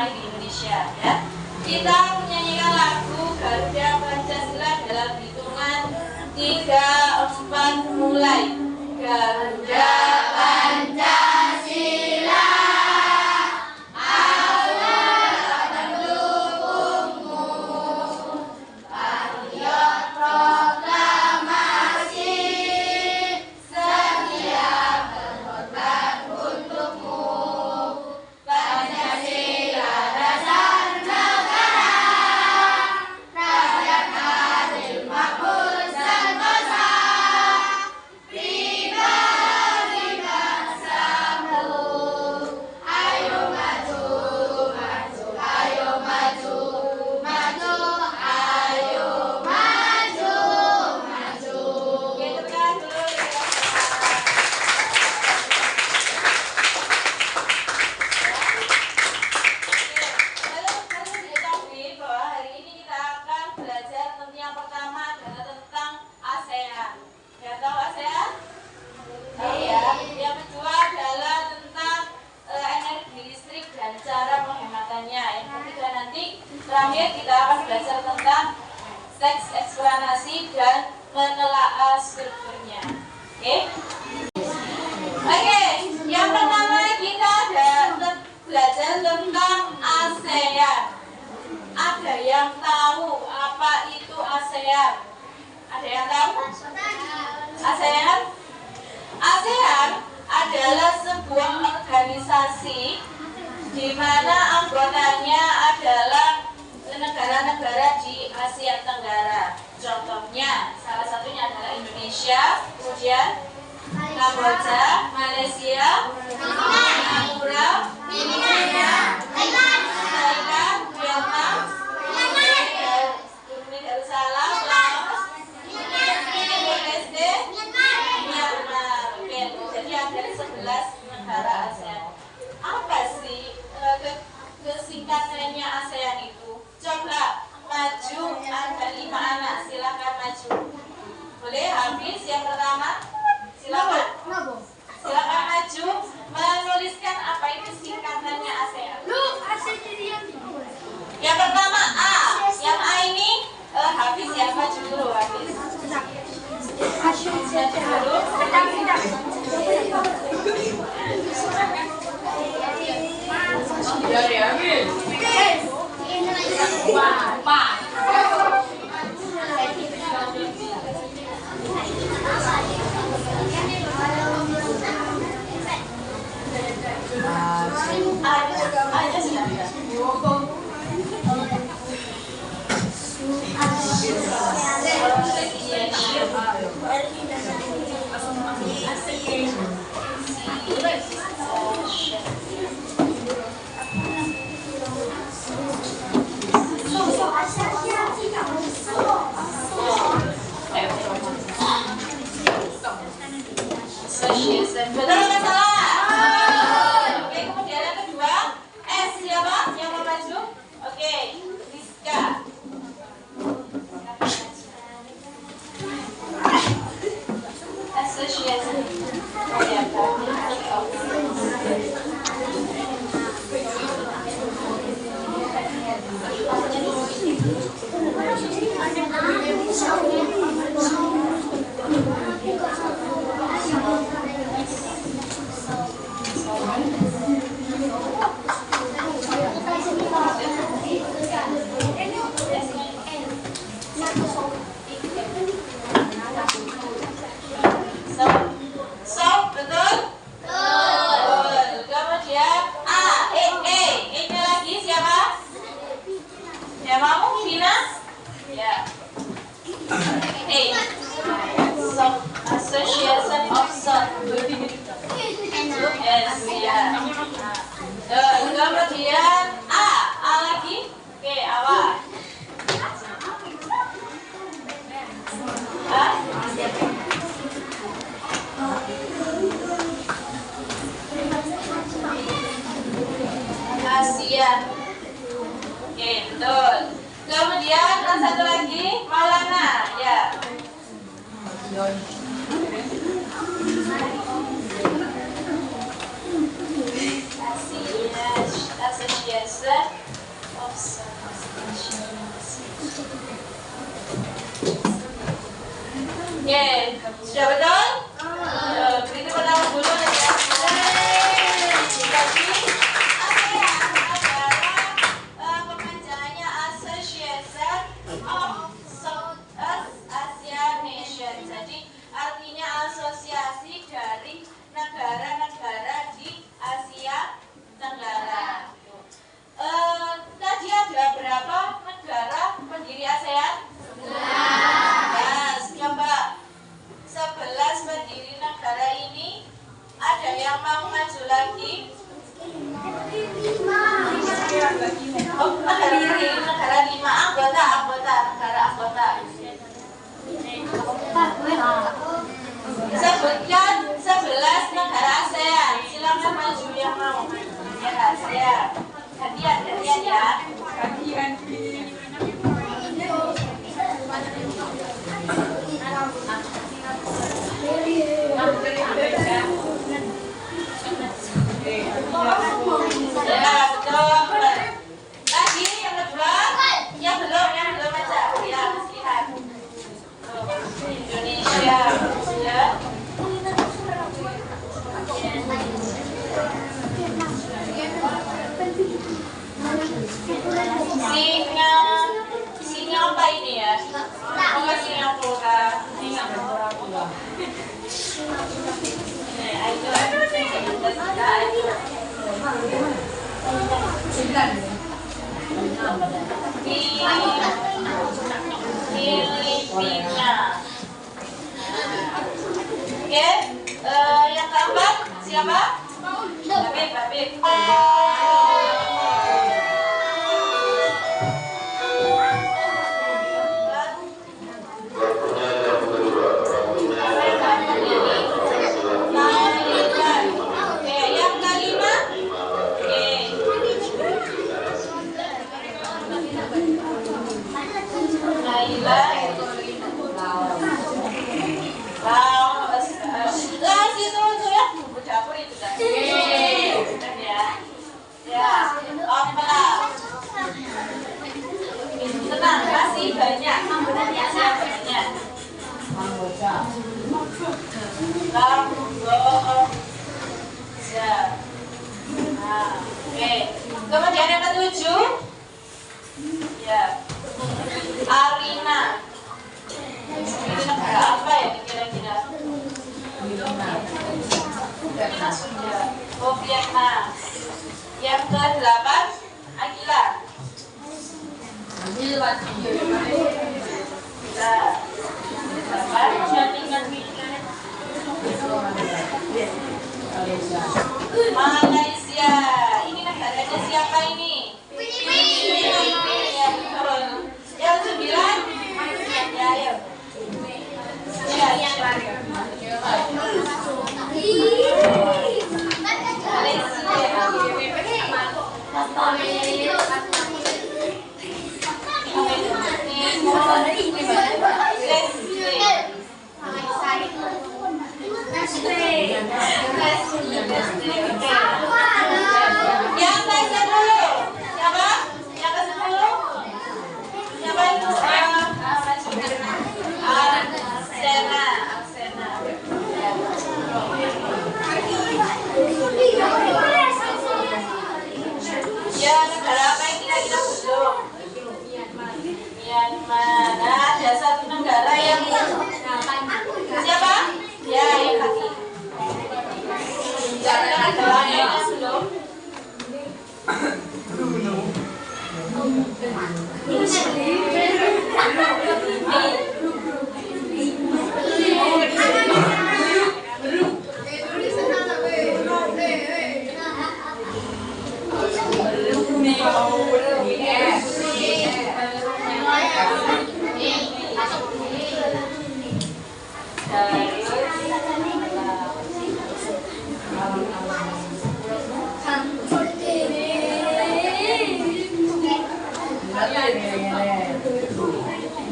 pertama di Indonesia ya. Kita menyanyikan lagu Garuda Pancasila dalam hitungan 3, 4 mulai. Garuda Pancasila terakhir kita akan belajar tentang teks eksplanasi dan menelaah strukturnya. Oke, yang pertama kita belajar tentang ASEAN. Ada yang tahu apa itu ASEAN? Ada yang tahu? ASEAN? ASEAN adalah sebuah organisasi di mana anggotanya adalah negara-negara di Asia Tenggara. Contohnya, salah satunya adalah Indonesia, kemudian Kamboja, Malaysia, Singapura, Thailand, Vietnam, Brunei Darussalam, Laos, Timor-Leste, Myanmar. Oke, jadi ada 11 negara ASEAN. Apa sih kesingkatannya ASEAN itu? Coba maju, ada 5 anak, silakan maju. Boleh habis yang pertama? Silakan. Silakan maju menuliskan apa itu singkatannya ASEAN. Yang pertama A. Yang A ini habis ya, maju dulu habis. Maju dulu. Betul atau salah? Oke, kemudian yang kedua S, siapa yang mau maju? Oke, Rizka. Association. Association of Sun. Yes, ya. Kemudian A lagi. Oke, awal. ASEAN. Oke, betul. Kemudian satu lagi Maulana, ya. Association Yang mau maju lagi? Oh, negara 5 anggota. Sebutkan 11 negara ASEAN. Silakan maju yang mau. Ya, ASEAN. Gantian ya. Ya, betul. Lagi yang kedua, yang belum aja. Ya, harus lihat. Indonesia, ya. Singa apa ini ya? Apa Singapura? Filipina. Oke, yang keempat siapa? Babib. Tenang, masih banyak. Oke. Kemudian yang ketujuh, ya, Arina. Ini negara apa ya kira-kira? Filipina sudah. Oh, Vietnam. Yang ke-8, Akila. Malaysia. Ini negaranya siapa ini? Filipina. Yang 9, ya. Ya, negara apa yang kira-kira belum? Myanmar. Nah, ada satu negara yang siapa? Ya, yang kaki. Negara yang belum.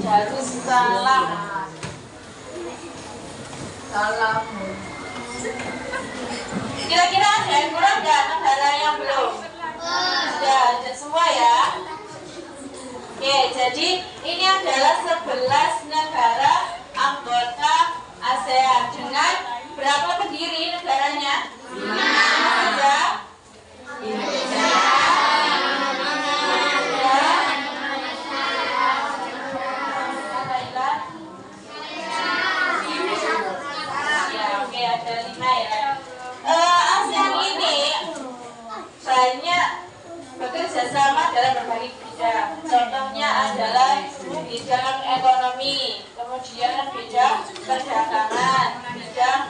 Darussalam. Salam. Kira-kira ada yang kurang nggak negara yang belum? Sudah semua ya. Oke, jadi ini adalah 11 negara anggota ASEAN dengan berapa pendiri negaranya? 5. ASEAN ini banyak bekerja sama dalam berbagai bidang. Contohnya adalah bidang ekonomi, kemudian bidang perdagangan, bidang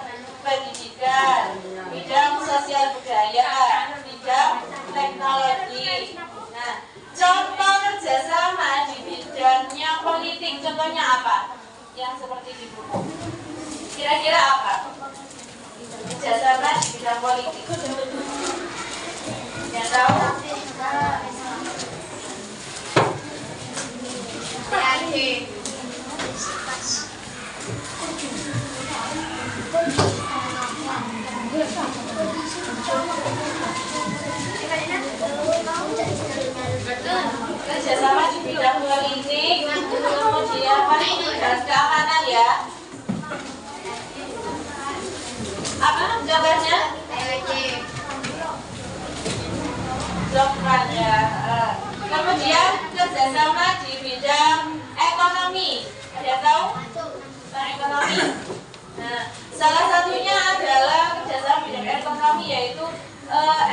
pendidikan, bidang contohnya apa? Yang seperti di buku. Kira-kira apa? Kerjasama di bidang politik. Yang tahu? PAD. Kerjasama di bidang politik, kemudian dan keamanan ya. Apa contohnya? Dokter ya. Kemudian kerjasama di bidang ekonomi. Ada yang tahu tentang ekonomi? Nah, salah satunya adalah kerjasama bidang ekonomi yaitu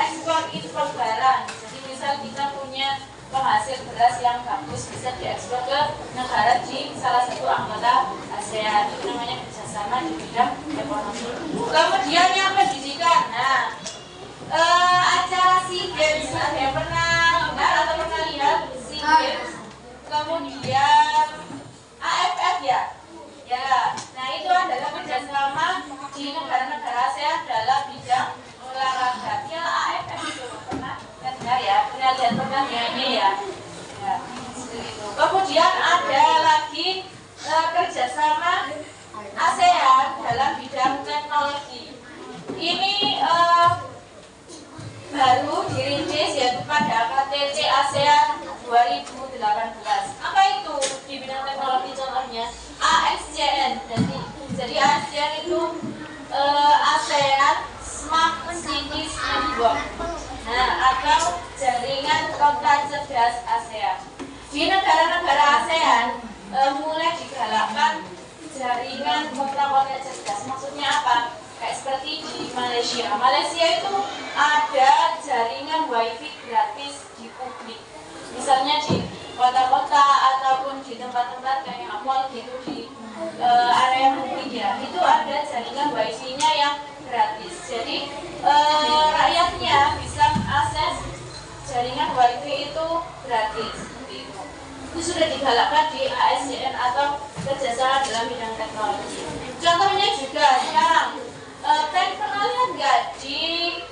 ekspor impor barang. Jadi misal kita punya penghasil beras yang bagus bisa diekspor ke negara di salah satu anggota ASEAN. Itu namanya kerjasama di bidang ekonomi. Kemudian yang pendidikan. Nah, acara SEA Games ada yang pernah dengar atau pernah lihat SEA Games? Kemudian AFF ya. Ya, nah itu adalah kerjasama di negara-negara ASEAN dalam bidang olahraga. Ya AFF itu pernah dengar ya, pernah lihat pertanyaannya ya. Ya, seperti itu. Kemudian ada lagi kerjasama ASEAN dalam bidang teknologi. Ini baru dirintis yaitu pada KTT ASEAN 2018. Apa itu di bidang teknologi contohnya? ASCN. Jadi ASCN itu ASEAN Smart Cities Network. Nah, atau jaringan kota cerdas ASEAN. Di negara-negara ASEAN mulai digalakkan jaringan kota-kota cerdas. Maksudnya apa? Kayak seperti di Malaysia. Malaysia itu ada jaringan wifi gratis di publik. Misalnya di kota-kota ataupun di tempat-tempat kayak mall gitu di area publik ya. Itu ada jaringan wifi-nya yang gratis. Jadi rakyatnya bisa mengakses jaringan wifi itu gratis. Itu sudah digalakkan di ASEAN atau kerjasama dalam bidang teknologi. Contohnya juga sekarang pernah lihat nggak di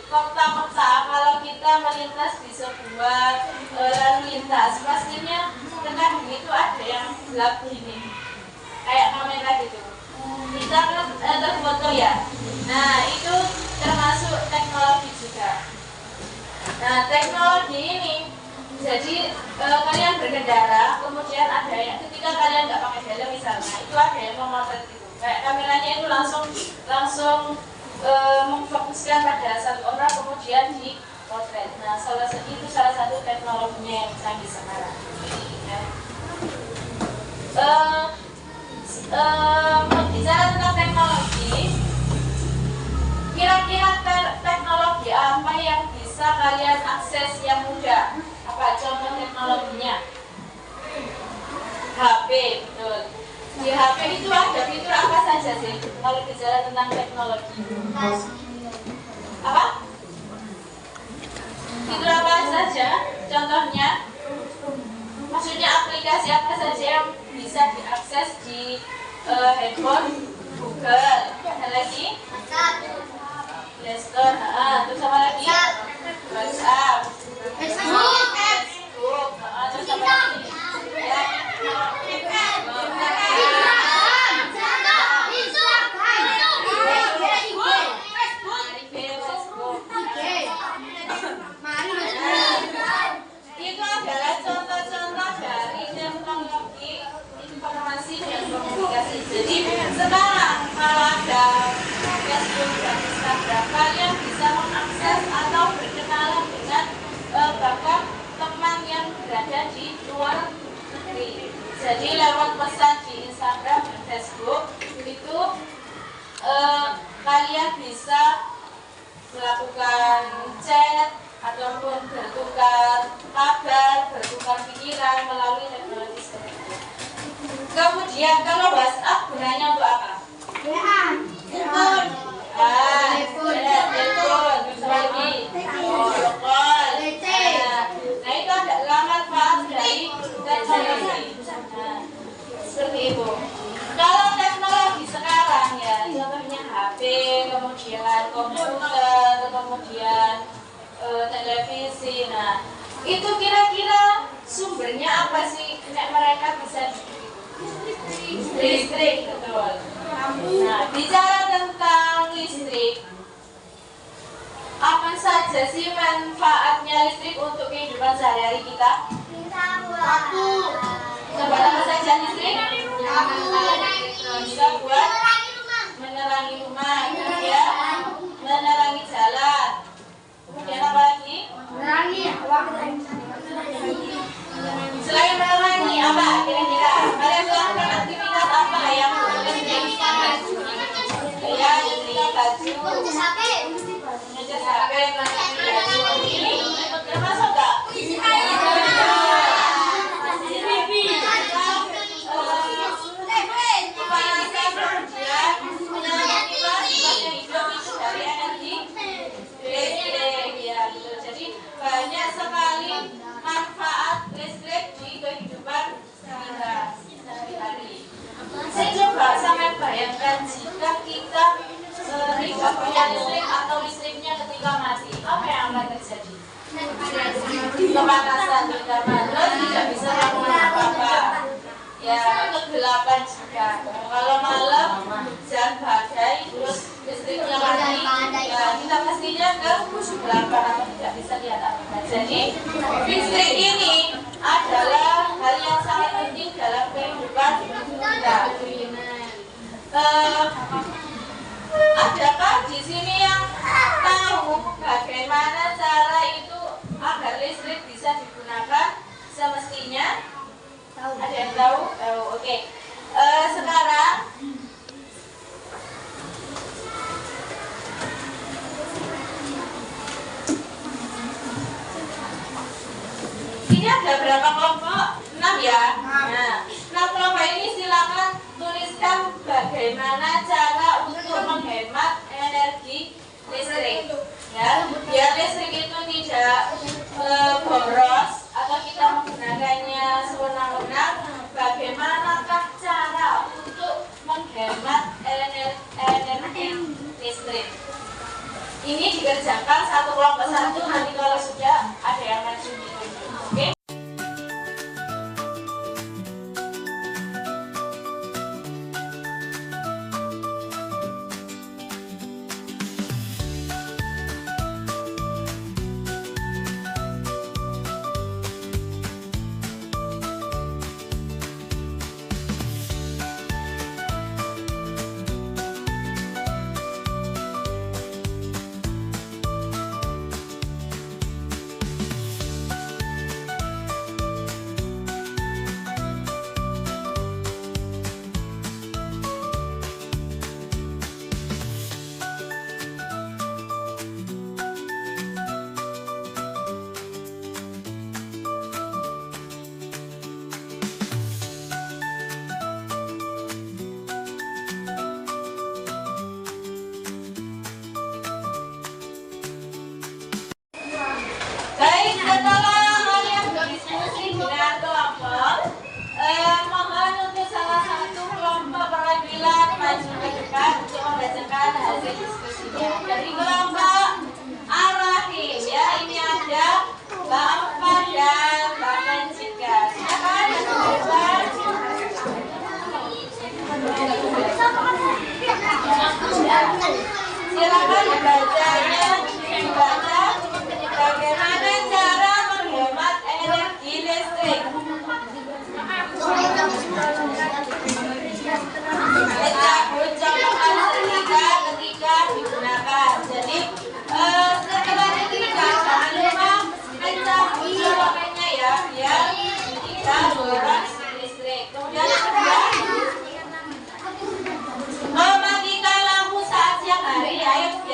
kota-kota kalau kita melintas di sebuah lalu lintas pastinya tengah begitu ada yang gelap gini kayak kamera gitu kita terfoto ya. Nah itu termasuk teknologi juga. Nah teknologi ini jadi kalian berkendara kemudian ada yang ketika kalian nggak pakai helm misalnya itu ada yang memotret gitu kayak kameranya itu langsung memfokuskan pada satu orang kemudian di potret. Nah, itu salah satu teknologinya yang canggih sekarang. Ya. Bicara tentang teknologi, kira-kira teknologi apa yang bisa kalian akses yang mudah? Apa contoh teknologinya? HP, betul. Di HP itu ada fitur apa saja sih kalau bicara tentang teknologi? Apa? Fitur apa saja? Contohnya? Maksudnya aplikasi apa saja yang bisa diakses di handphone? Google. Ada lagi? Play Store. Terus apa lagi? WhatsApp. Facebook. Terus apa lagi? Ya. Itu adalah contoh-contoh dari teknologi informasi dan komunikasi. Jadi sekarang kalau ada Facebook dan Instagram, kalian bisa mengakses atau berkenalan dengan bahkan teman yang berada di luar negeri. Jadi lewat pesan di Instagram dan Facebook itu kalian bisa melakukan chat ataupun bertukar kabar, bertukar pikiran melalui teknologi seperti itu. Kemudian kalau WhatsApp gunanya untuk apa? Telepon. Telepon. Lagi. Call. Nah itu adalah manfaat dari teknologi. Seperti kemudian komputer, kemudian televisi. Nah, itu kira-kira sumbernya apa sih? Nek mereka bisa listrik, betul. Nah, bicara tentang listrik, apa saja sih manfaatnya listrik untuk kehidupan sehari-hari kita? Coba apa saja listrik? Bisa buat menerangi rumah, kemudian menerangi jalan, kemudian apa lagi? Selain menerangi, apa kira-kira? Kalian melakukan aktivitas apa yang listrik? Ya, nyetrika baju, ngecat HP, termasuk nggak? Banyak sekali manfaat listrik di kehidupan kita sehari-hari. Saya coba sampai bayangkan jika kita tidak punya listrik atau listriknya ketika mati, apa yang akan terjadi? Kepanasan terutama, terus tidak bisa melakukan apa-apa. Ya, kegelapan juga. Kalau malam hujan badai, terus listriknya mati, ya kita pastinya kegelapan atau tidak bisa lihat apa. Jadi listrik ini adalah hal yang sangat penting dalam kehidupan kita. Adakah di sini yang tahu bagaimana cara itu agar listrik bisa digunakan semestinya? Ada yang tahu? Oke. Sekarang ini ada berapa kelompok? 6 ya? Nah, 6 kelompok ini silakan tuliskan bagaimana cara untuk menghemat energi listrik. Ya, biar listrik itu tidak boros atau kita menggunakannya sewenang-wenang. Bagaimanakah cara untuk menghemat energi listrik? Ini dikerjakan satu kelompok satu, nanti kalau sudah ada yang maju ditunjuk. Oke? Setelah kalian berdiskusi dengan kelompok, mohon untuk salah satu kelompok perwakilan maju ke depan untuk membacakan hasil diskusinya. Dari kelompok Ar-Rahim, ya, ini ada Mbak Ampa dan Mbak Nanjika. Silakan silakan dibacanya, dibaca bagaimana cara menghemat energi listrik. Cabut colokan ketika digunakan. Jadi setelah ketika jangan lupa mencabut colokannya ya, biar tidak boros listrik. Kemudian kedua, mematikan lampu saat siang hari. Ayo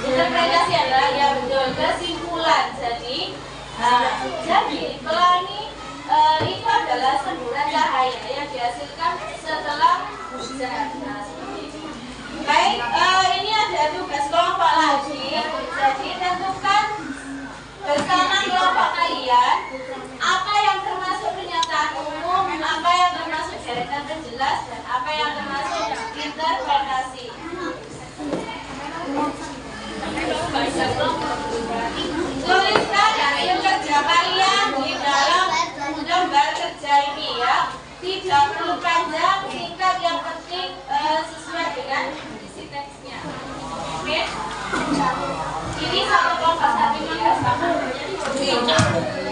Interpretasi adalah ya betul, kesimpulan. Jadi pelangi itu adalah semburan cahaya yang dihasilkan setelah hujan. Nah, seperti itu. Baik, ini ada tugas kelompok lagi. Jadi tentukan bersama kelompok kalian apa yang termasuk pernyataan umum, apa yang termasuk deretan penjelas, dan apa yang termasuk interpretasi. Tuliskan hasil kerja kalian di dalam lembar kerja ini ya. Tidak perlu panjang, singkat, yang penting sesuai dengan isi teksnya. Oke? Ini satu kelompok satu ya, sama. Satu kelompok satu.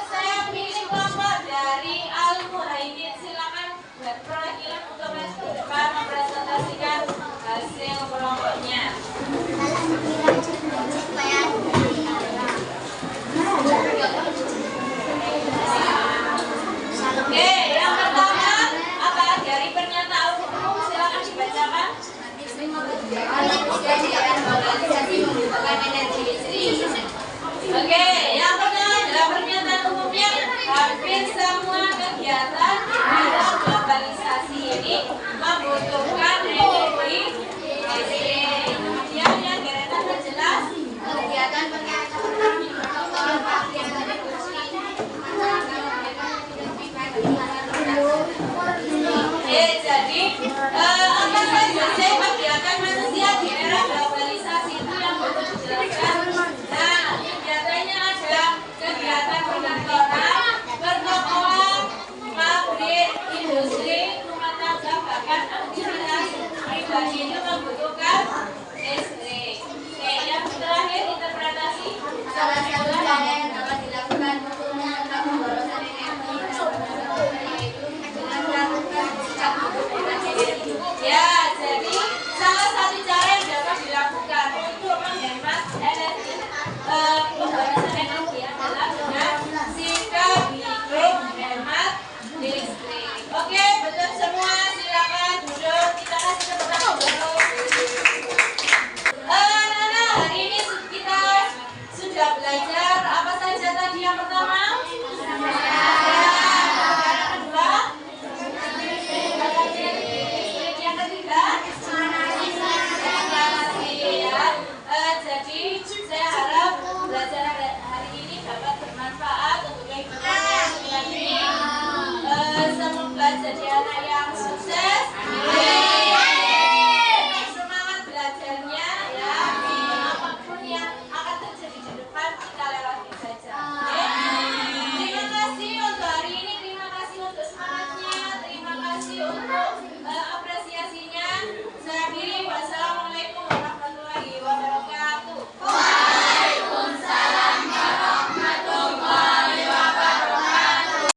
Saya pilih kelompok dari Al-Muhaimin. Silakan perwakilan untuk maju ke depan mempresentasikan hasil kelompoknya. Oke, yang pertama apa dari pernyataan umum silakan dibacakan. Oke, yang pertama adalah pernyataan umumnya hampir semua kegiatan dalam globalisasi ini membutuhkan energi listrik. Kemudian yang deretan terjelas kegiatan jadi apa saja kegiatan manusia di era globalisasi itu yang perlu dijelaskan. Nah, kegiatannya ada kegiatan perkantoran, pertokoan, pabrik, industri, rumah tangga, bahkan aktivitas pribadi itu membutuhkan